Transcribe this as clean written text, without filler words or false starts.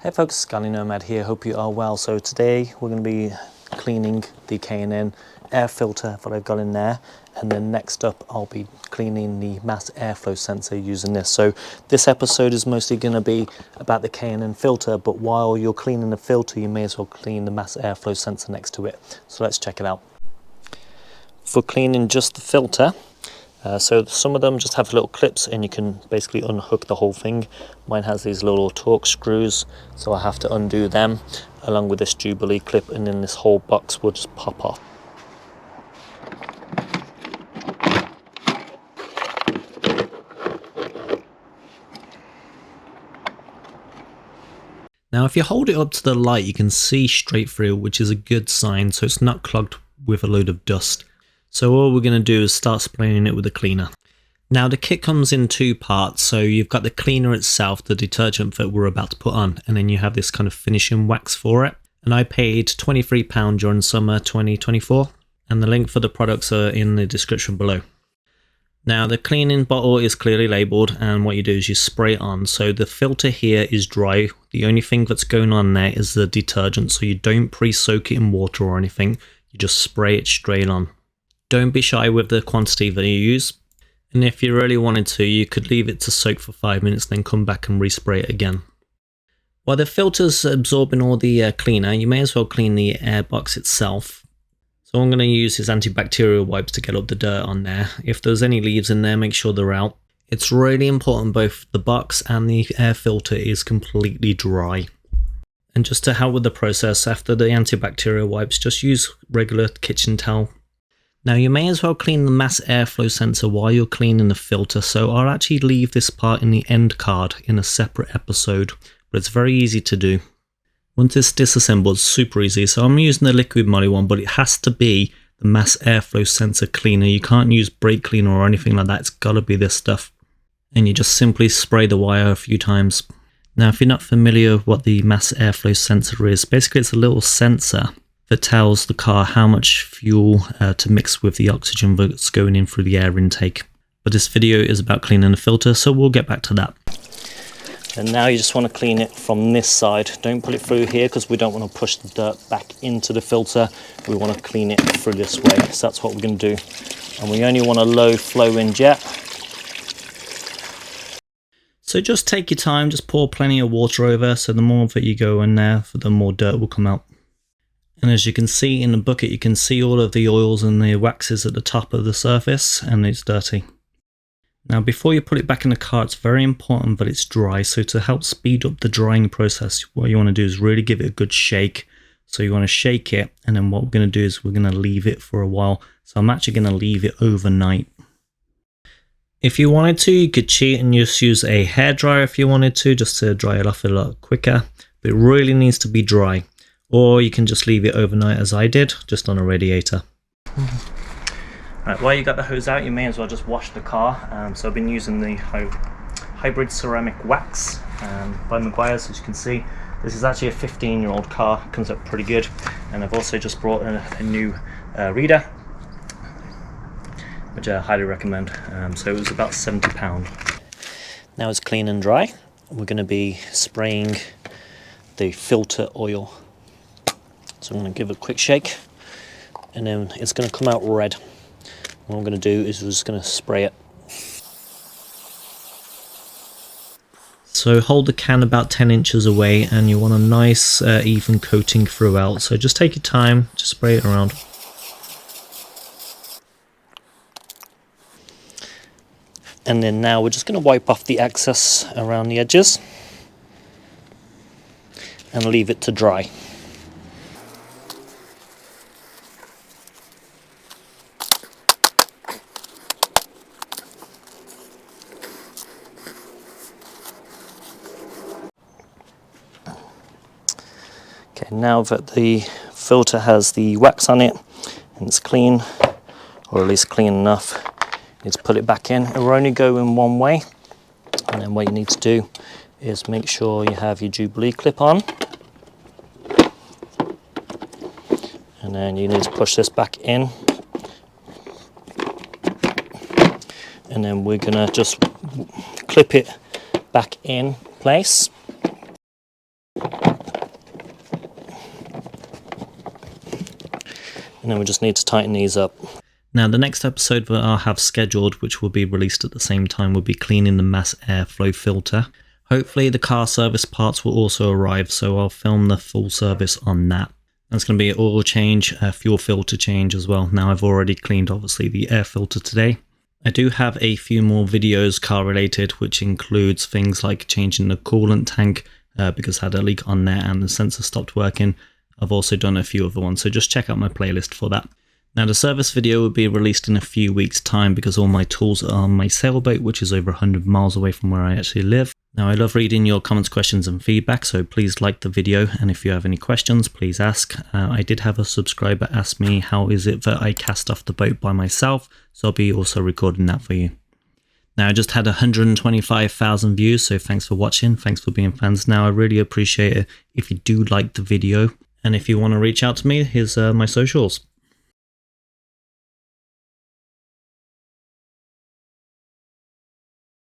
Hey folks, Scully Nomad here, hope you are well. So today we're going to be cleaning the K&N air filter that I've got in there, and then next up I'll be cleaning the mass airflow sensor using this. So this episode is mostly going to be about the K&N filter, but while you're cleaning the filter you may as well clean the mass airflow sensor next to it. So let's check it out. For cleaning just the filter, so some of them just have little clips and you can basically unhook the whole thing. Mine has these little Torx screws, so I have to undo them along with this Jubilee clip, and then this whole box will just pop off. Now if you hold it up to the light you can see straight through, which is a good sign, so it's not clogged with a load of dust. So all we're going to do is start spraying it with a cleaner. Now the kit comes in two parts, so you've got the cleaner itself, the detergent that we're about to put on, and then you have this kind of finishing wax for it. And I paid £23 during summer 2024, and the link for the products are in the description below. Now the cleaning bottle is clearly labelled, and what you do is you spray it on. So the filter here is dry, the only thing that's going on there is the detergent, so you don't pre-soak it in water or anything, you just spray it straight on. Don't be shy with the quantity that you use. And if you really wanted to, you could leave it to soak for 5 minutes, then come back and respray it again. While the filter's absorbing all the cleaner, you may as well clean the airbox itself. So I'm going to use his antibacterial wipes to get up the dirt on there. If there's any leaves in there, make sure they're out. It's really important both the box and the air filter is completely dry. And just to help with the process, after the antibacterial wipes, just use regular kitchen towel. Now you may as well clean the mass airflow sensor while you're cleaning the filter, so I'll actually leave this part in the end card in a separate episode, but it's very easy to do. Once it's disassembled, it's super easy, so I'm using the liquid Moly one, but it has to be the mass airflow sensor cleaner. You can't use brake cleaner or anything like that, it's got to be this stuff. And you just simply spray the wire a few times. Now if you're not familiar with what the mass airflow sensor is, basically it's a little sensor that tells the car how much fuel to mix with the oxygen that's going in through the air intake. But this video is about cleaning the filter, so we'll get back to that. And now you just want to clean it from this side. Don't put it through here because we don't want to push the dirt back into the filter. We want to clean it through this way. So that's what we're going to do. And we only want a low flow in jet. So just take your time, just pour plenty of water over, so the more that you go in there, the more dirt will come out. And as you can see in the bucket, you can see all of the oils and the waxes at the top of the surface, and it's dirty. Now before you put it back in the car, it's very important that it's dry. So to help speed up the drying process, what you want to do is really give it a good shake. So you want to shake it, and then what we're going to do is we're going to leave it for a while. So I'm actually going to leave it overnight. If you wanted to, you could cheat and just use a hairdryer if you wanted to, just to dry it off a lot quicker. But it really needs to be dry. Or you can just leave it overnight as I did, just on a radiator. Right, while you got the hose out, you may as well just wash the car. So I've been using the hybrid ceramic wax by Meguiar's, as you can see. This is actually a 15-year-old car, comes up pretty good. And I've also just brought a new reader, which I highly recommend. So it was about £70. Now it's clean and dry. We're going to be spraying the filter oil. So I'm going to give it a quick shake, and then it's going to come out red. What I'm going to do is we're just going to spray it. So hold the can about 10 inches away, and you want a nice even coating throughout. So just take your time, just spray it around. And then now we're just going to wipe off the excess around the edges and leave it to dry. Okay, now that the filter has the wax on it and it's clean, or at least clean enough, you need to put it back in. It will only go in one way, and then what you need to do is make sure you have your Jubilee clip on, and then you need to push this back in, and then we're gonna just clip it back in place. and then we just need to tighten these up. Now the next episode that I'll have scheduled, which will be released at the same time, will be cleaning the mass airflow filter. Hopefully the car service parts will also arrive, so I'll film the full service on that. That's going to be an oil change, a fuel filter change as well. Now I've already cleaned obviously the air filter today. I do have a few more videos car related, which includes things like changing the coolant tank because I had a leak on there and the sensor stopped working. I've also done a few other ones, so just check out my playlist for that. Now the service video will be released in a few weeks time because all my tools are on my sailboat, which is over 100 miles away from where I actually live. Now I love reading your comments, questions and feedback, so please like the video, and if you have any questions please ask. I did have a subscriber ask me how is it that I cast off the boat by myself, so I'll be also recording that for you. Now I just had 125,000 views, so thanks for watching, thanks for being fans. Now I really appreciate it if you do like the video, and if you want to reach out to me, here's my socials.